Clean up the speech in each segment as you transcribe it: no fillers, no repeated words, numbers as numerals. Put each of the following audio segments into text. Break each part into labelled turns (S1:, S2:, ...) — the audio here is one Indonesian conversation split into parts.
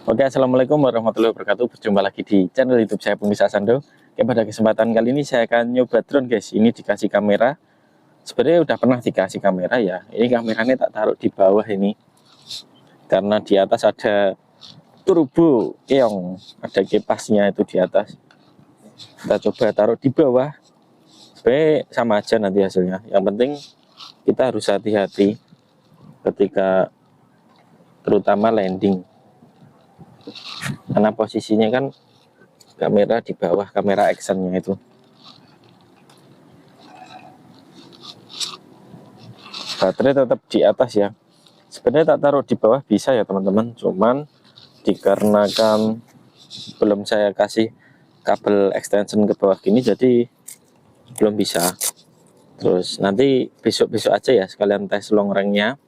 S1: Oke, assalamualaikum warahmatullahi wabarakatuh. Berjumpa lagi di channel YouTube saya, Bung Sasando. Oke, pada kesempatan kali ini saya akan nyoba drone, guys. Ini dikasih kamera. Sebenarnya udah pernah dikasih kamera ya. Ini kameranya tak taruh di bawah ini, karena di atas ada turbo keong, ada kipasnya itu di atas. Kita coba taruh di bawah. Sebenarnya sama aja nanti hasilnya. Yang penting kita harus hati-hati ketika terutama landing, karena posisinya kan kamera di bawah, kamera actionnya itu. Baterai tetap di atas ya. Sebenarnya tak taruh di bawah bisa ya teman-teman, cuman dikarenakan belum saya kasih kabel extension ke bawah gini, jadi belum bisa. Terus nanti besok-besok aja ya, sekalian tes long range-nya.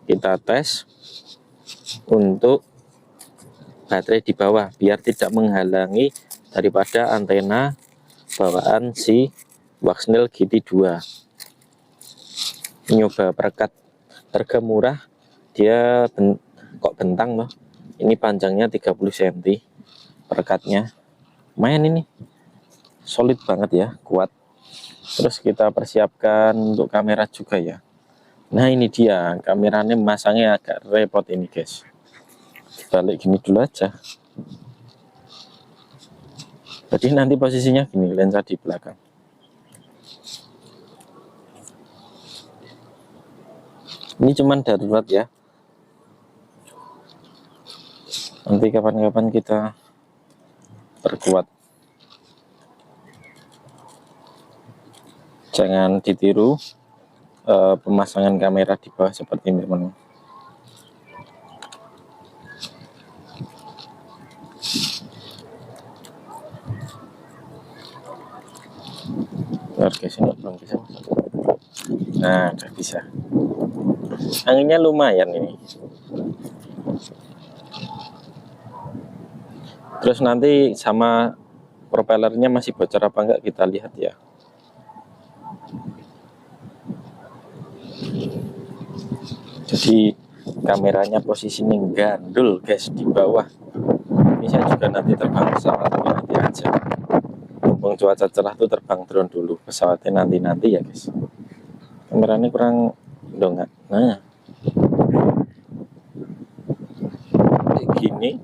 S1: Kita tes untuk baterai di bawah biar tidak menghalangi daripada antena bawaan si Waxnail GT2. Nyoba perekat harga murah, dia kok bentang loh. Ini panjangnya 30 cm perekatnya, main ini solid banget ya, kuat. Terus kita persiapkan untuk kamera juga ya. Nah ini dia kameranya, masangnya agak repot ini guys. Balik gini dulu aja, jadi nanti posisinya gini, lensa di belakang. Ini cuman darurat ya, nanti kapan-kapan kita perkuat. Jangan ditiru pemasangan kamera di bawah seperti ini teman-teman. Oke, sini belum bisa. Nah, udah bisa. Anginnya lumayan ini. Terus nanti sama propellernya masih bocor apa enggak kita lihat ya. Jadi kameranya posisinya gandul guys di bawah. Ini saya juga nanti terbang pesawat, nanti aja. Mumpung cuaca cerah tuh terbang drone dulu, pesawatnya nanti ya guys. Kameranya kurang dongak. Nah, kayak gini.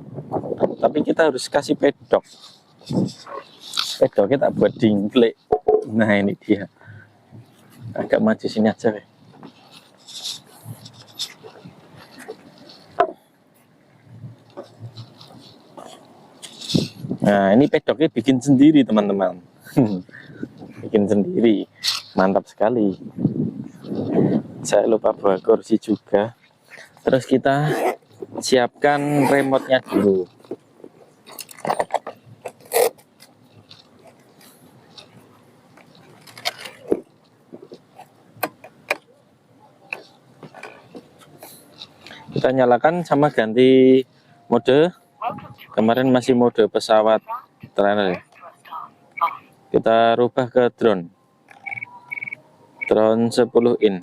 S1: Tapi kita harus kasih pedok. Pedoknya tak buat dingklek. Nah ini dia. Agak maju sini aja guys. Nah ini pedoknya bikin sendiri teman-teman. Bikin sendiri, mantap sekali. Saya lupa bawa kursi juga. Terus kita siapkan remote-nya dulu. Kita nyalakan sama ganti mode. Kemarin masih mode pesawat trainer ya. Kita rubah ke drone 10 in.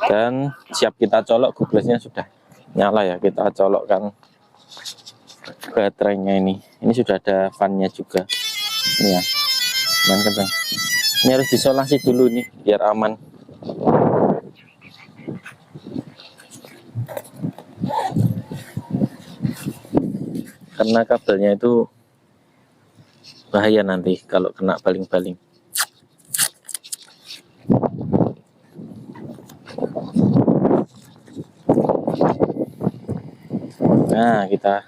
S1: Dan siap kita colok, googlesnya sudah nyala ya. Kita colokkan baterainya ini. Ini sudah ada fan-nya juga. Ini ya, aman kan? Ini harus disolasi dulu nih biar aman. Karena kabelnya itu bahaya nanti kalau kena baling-baling. Nah kita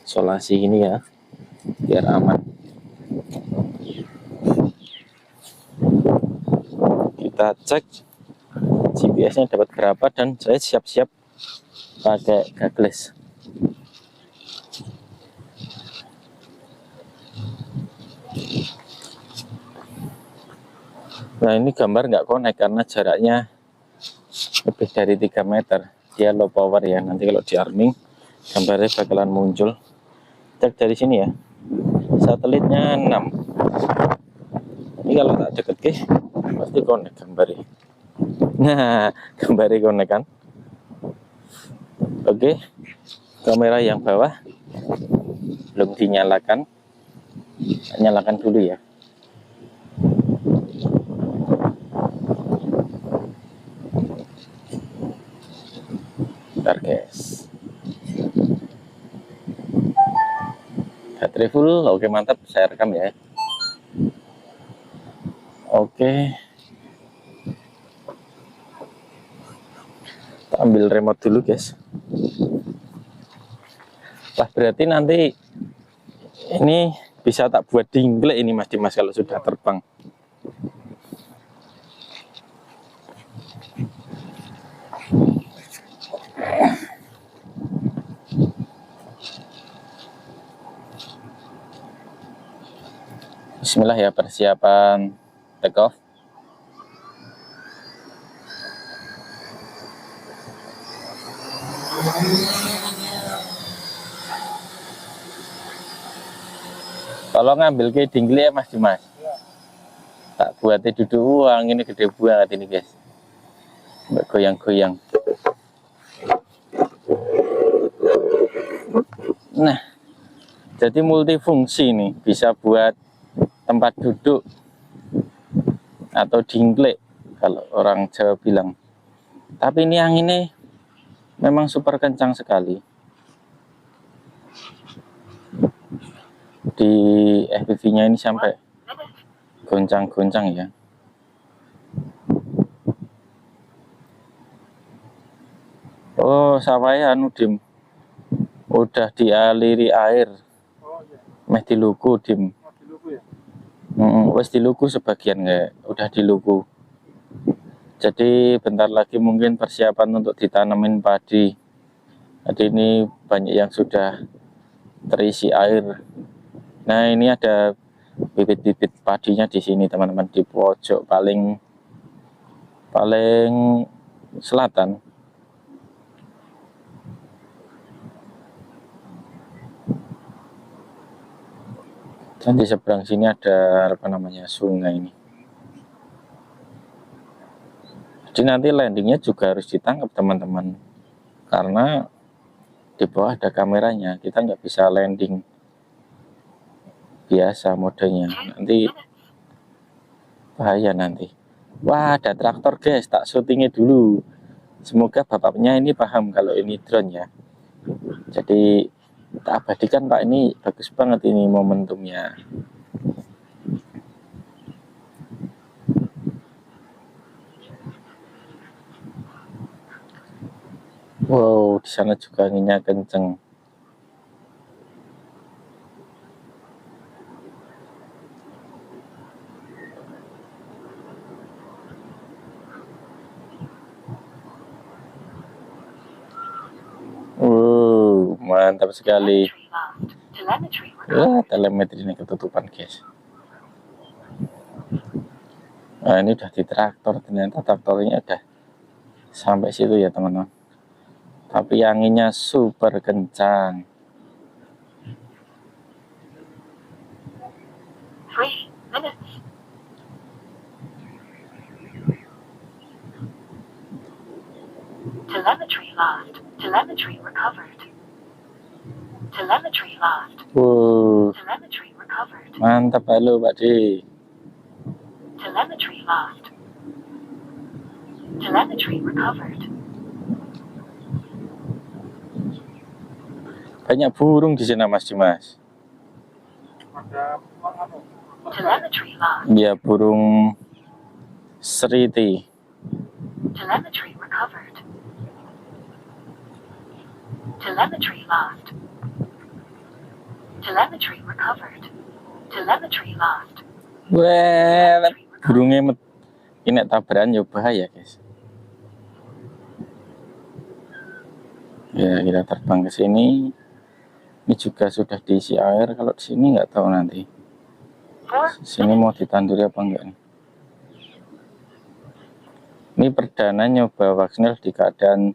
S1: solasi ini ya biar aman. Kita cek GPS-nya dapat berapa, dan saya siap-siap pakai gagless. Nah ini gambar nggak connect karena jaraknya lebih dari 3 meter. Dia low power ya, nanti kalau di arming gambarnya bakalan muncul. Cek dari sini ya, satelitnya 6. Ini kalau tak deket ke pasti connect gambarnya. Nah gambarnya connect kan. Oke, kamera yang bawah belum dinyalakan, nyalakan dulu ya. Bentar guys, baterai full. Oke mantap, saya rekam ya. Oke, kita ambil remote dulu guys. Wah berarti nanti ini bisa tak buat dinglek ini Mas Dimas kalau sudah terbang. Bismillah ya, persiapan take off. Tolong ngambil ke dingle ya Mas Dimas. Tak buatnya duduk uang, ini gede banget ini guys. Goyang-goyang. Nah, jadi multifungsi nih, bisa buat tempat duduk atau dingle kalau orang Jawa bilang. Tapi ini anginnya memang super kencang sekali. Di FPV-nya ini sampai goncang-goncang ya. Oh, sawahnya anu Dim, udah dialiri air. Meh diluku Dim. Wes diluku sebagian kayak udah diluku. Jadi bentar lagi mungkin persiapan untuk ditanamin padi. Jadi ini banyak yang sudah terisi air. Nah ini ada bibit-bibit padinya di sini teman-teman, di pojok paling selatan. Dan di seberang sini ada apa namanya, sungai ini. Jadi nanti landingnya juga harus ditangkap teman-teman, karena di bawah ada kameranya. Kita nggak bisa landing biasa modenya, nanti bahaya nanti. Wah ada traktor guys, tak syutingnya dulu. Semoga bapaknya ini paham kalau ini drone ya. Jadi tak abadikan Pak, ini bagus banget ini momentumnya. Wow, di sana juga anginnya kenceng. Mantap sekali. Wah, telemetri ini ketutupan guys. Nah ini udah di traktor, ternyata traktornya udah sampai situ ya teman-teman. Tapi anginnya super kencang.
S2: Telemetry lost. Telemetry recovered. Telemetry lost. Telemetry recovered.
S1: Mantap, halo Pak D.
S2: Telemetry lost. Telemetry recovered.
S1: Banyak burung di sana Mas Dimas.
S2: Telemetry lost.
S1: Ya burung seriti.
S2: Telemetry recovered. Telemetry lost. Telemetry recovered. Telemetry lost.
S1: Wah, burungnya ini tabrakan ya bahaya guys. Ya kita terbang ke sini. Ini juga sudah diisi air. Kalau di sini nggak tahu nanti. Sini mau ditanduri apa enggak nih? Ini perdana nyoba Waxnail di keadaan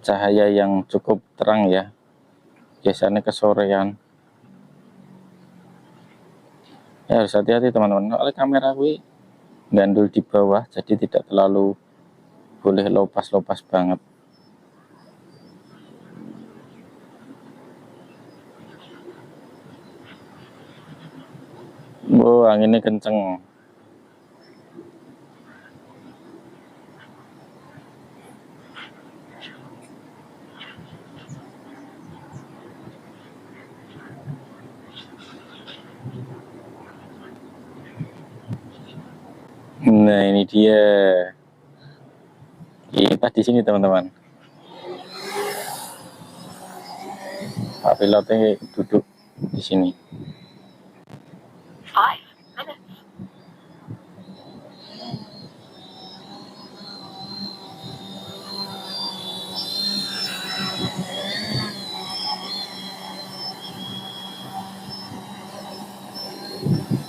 S1: cahaya yang cukup terang ya. Biasanya kesorean. Ya harus hati-hati teman-teman. Oleh kamera gue gandul di bawah, jadi tidak terlalu boleh lopas-lopas banget. Wow, anginnya kenceng. Nah, ini dia. Kita di sini, teman-teman. Pak pilotnya duduk di sini.
S2: 5 minutes.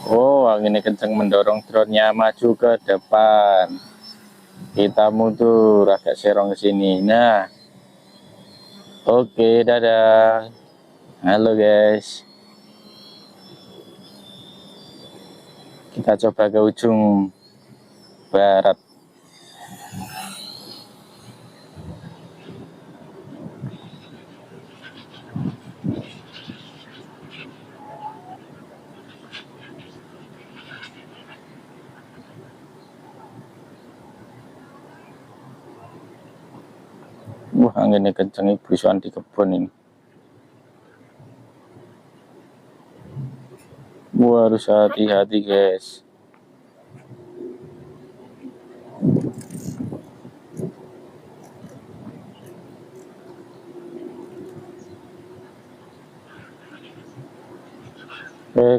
S1: Oh, anginnya kenceng mendorong drone-nya maju ke depan. Kita mundur agak serong ke sini. Nah, oke, dadah. Halo guys. Kita coba ke ujung barat. Wah, anginnya kenceng, busuan di kebun ini. Wah, harus hati-hati guys.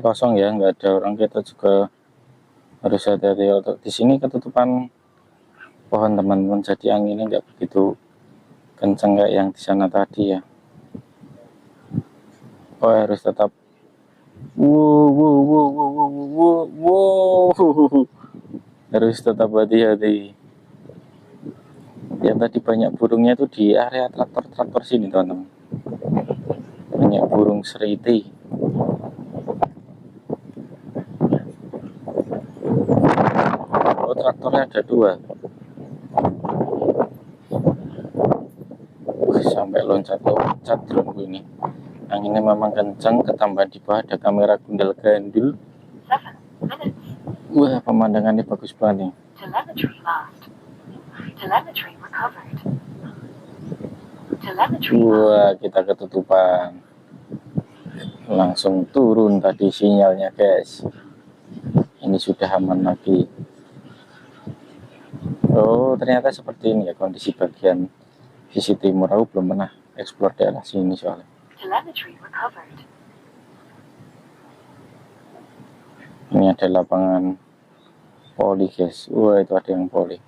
S1: Kosong ya, nggak ada orang, kita juga harus hati-hati. Untuk di sini ketutupan pohon, teman-teman, jadi anginnya nggak begitu kenceng kayak yang di sana tadi ya. Oh, harus tetap harus tetap hati-hati. Yang tadi banyak burungnya itu di area traktor sini, teman-teman. Banyak burung seriti. Oh, traktornya ada 2. Sampai loncat-loncat drone ini. Anginnya memang kencang, ketambahan di bawah ada kamera gundal-gandul.
S2: 7 minutes.
S1: Wah, pemandangannya bagus banget nih.
S2: Telemetry lost. Telemetry recovered. Telemetry lost.
S1: Wah, kita ketutupan. Langsung turun tadi sinyalnya guys. Ini sudah aman lagi. Oh, ternyata seperti ini ya kondisi bagian sisi timur. Aku belum pernah eksplor daerah sini soalnya.
S2: Telemetry recovered.
S1: Ini ada lapangan poli guys. Wah, itu ada yang poli.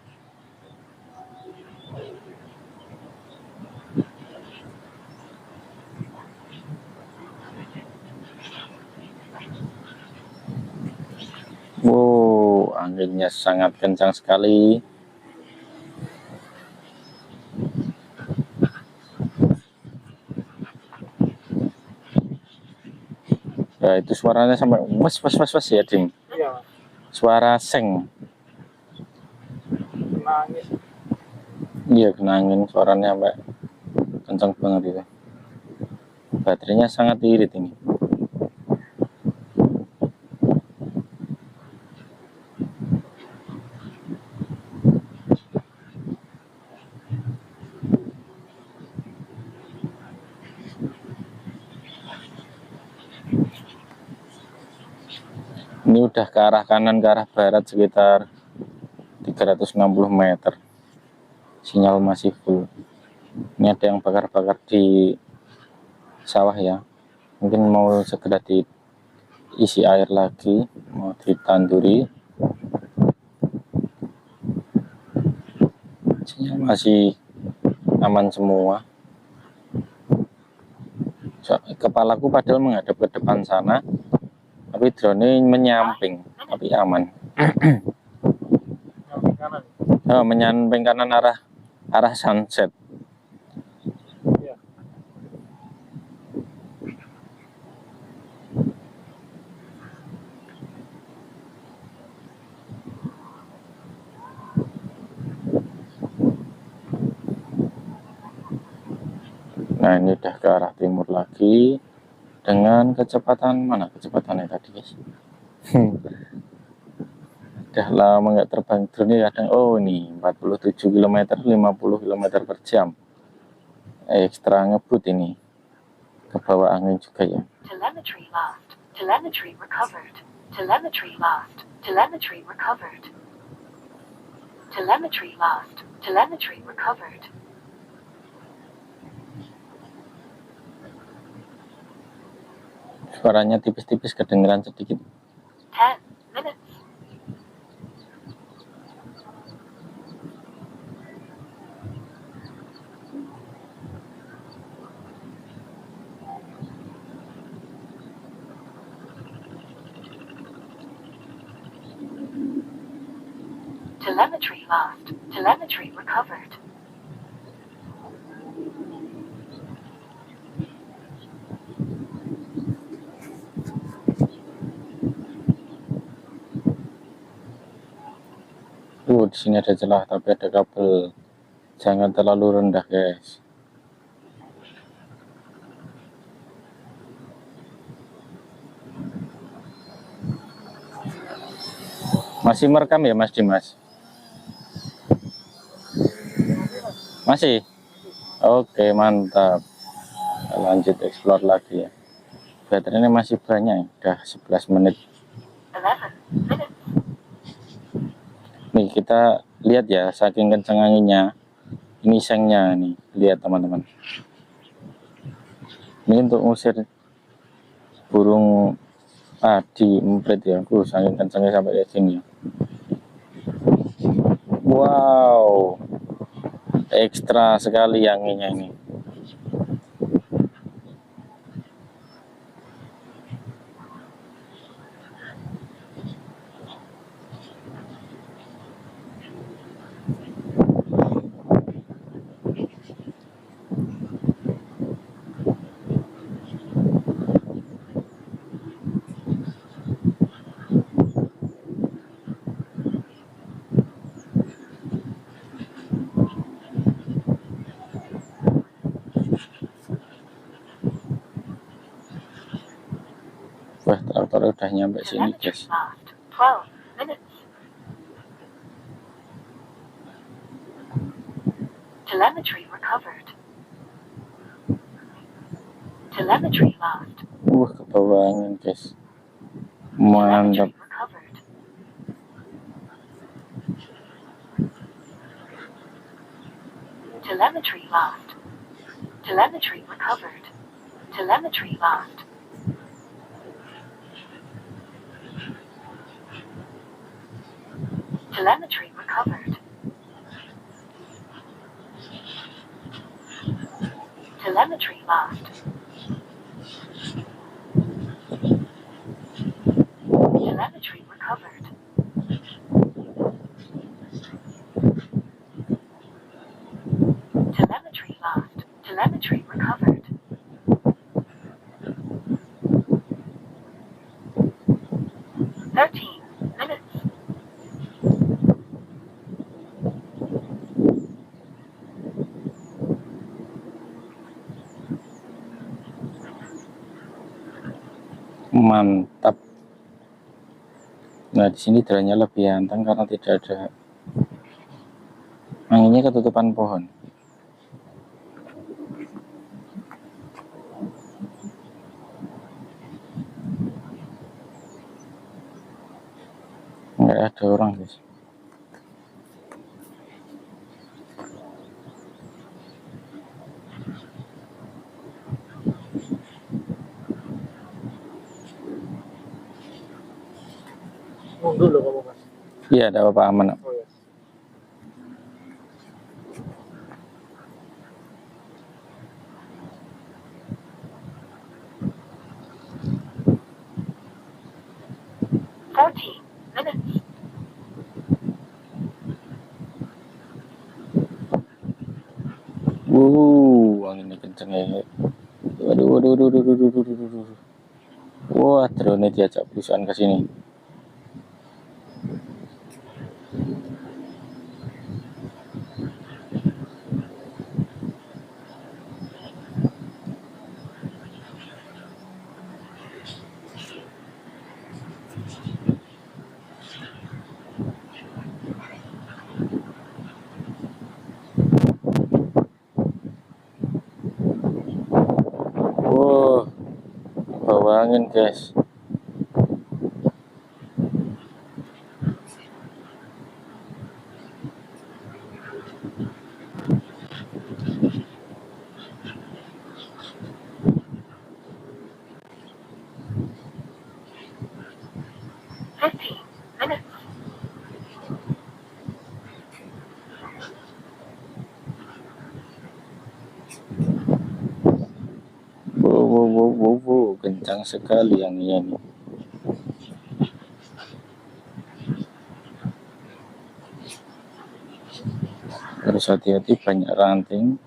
S1: Wow, anginnya sangat kencang sekali. Ya, itu suaranya sampai was ya, Ding.
S3: Iya,
S1: Suara seng.
S3: nangis.
S1: Iya, kena angin, suaranya sampai kencang banget itu. Baterainya sangat irit ini. Ini udah ke arah kanan, ke arah barat sekitar 360 meter. Sinyal masih full. Ini ada yang bakar-bakar di sawah ya. Mungkin mau segera diisi air lagi, mau ditanduri. Sinyal masih aman semua. Kepalaku padahal menghadap ke depan sana, tapi drone menyamping, tapi aman.
S3: Nyamping kanan.
S1: Oh, menyamping kanan arah sunset.
S3: Iya.
S1: Nah, ini udah ke arah timur lagi dengan kecepatan mana kecepatannya tadi guys? Udah lama nggak terbang drone ya kadang. Oh ini 47 km 50 km per jam, ekstra ngebut ini, ke bawah angin juga ya.
S2: Telemetry lost. Telemetry recovered. Telemetry lost. Telemetry recovered. Telemetry lost. Telemetry recovered.
S1: Suaranya tipis-tipis kedengeran sedikit.
S2: 10 minutes. Telemetry lost. Telemetry recovered.
S1: Di sini ada celah tapi ada kabel. Jangan terlalu rendah, guys. Masih merekam ya, Mas Dimas? Masih? Oke, mantap. Kita lanjut explore lagi ya. Baterainya masih banyak, udah 11 menit.
S2: 11 minutes.
S1: Nih kita lihat ya, saking kencang anginnya, ini sengnya nih, lihat teman-teman. Ini untuk ngusir burung padi emprit ya, saking kencangnya sampai ke sini. Wow, ekstra sekali anginnya ini. Wah, traktor udah nyampe sini,
S2: Telemetry
S1: guys.
S2: lost. 12 minutes. Telemetry recovered. Telemetry lost.
S1: Ke bawah angin, guys. Mantap.
S2: Telemetry recovered. Telemetry lost. Telemetry recovered. Telemetry lost. Telemetry recovered. Telemetry lost. Telemetry recovered. Telemetry lost. Telemetry recovered. Thirteen minutes.
S1: Mantap. Nah, di sini drone-nya lebih anteng karena tidak ada anginnya, ketutupan pohon. Nggak ada orang, guys.
S3: Dulu kamu mas.
S1: Iya, ada apa-apa, aman.
S3: Oh ya.
S2: Fourteen minutes.
S1: Anginnya kenceng ya. Waduh, waduh, waduh, waduh, waduh, waduh, waduh, waduh. Wah, drone diajak perusahaan ke sini. kebawa angin guys.
S2: Fifteen minutes.
S1: Wow, kencang sekali anginnya nih. Harus hati-hati, banyak ranting.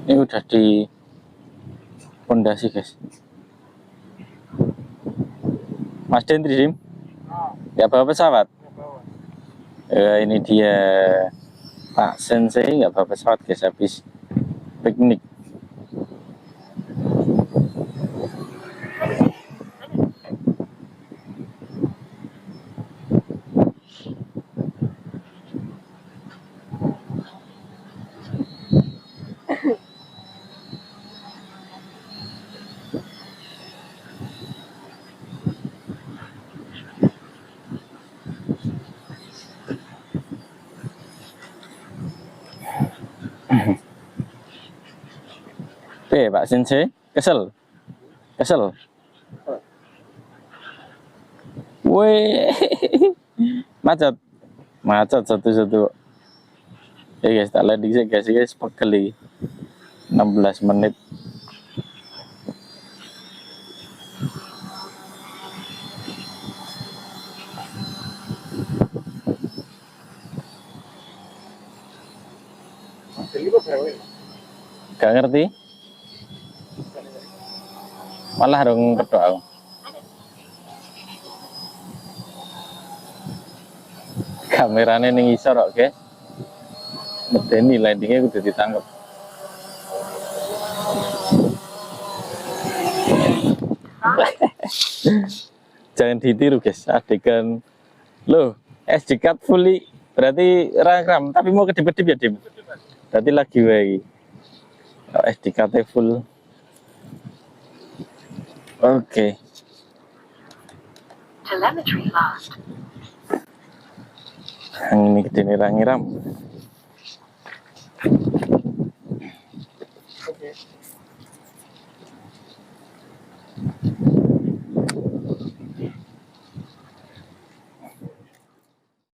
S1: Ini udah di pondasi guys. Mas Dendri Dim, nggak bawa pesawat. Ini dia Pak Sensei nggak bawa pesawat guys, habis piknik. Pak Sensei, kesel? Weh, macet satu. Ya guys, tak landing sih guys, pegel 16 menit. Gak ngerti? Malah dong pedok aku. Kameranya ning isor kok, guys. Medeni landingnya udah ditangkap. Jangan ditiru guys, adegan loh, SD card fully berarti rekam, tapi mau kedip-kedip ya Dim. Berarti lagi lagi. Oh, SD card full. Oke.
S2: Telemetry lost.
S1: Ini gede nih ngiram.
S3: Oke.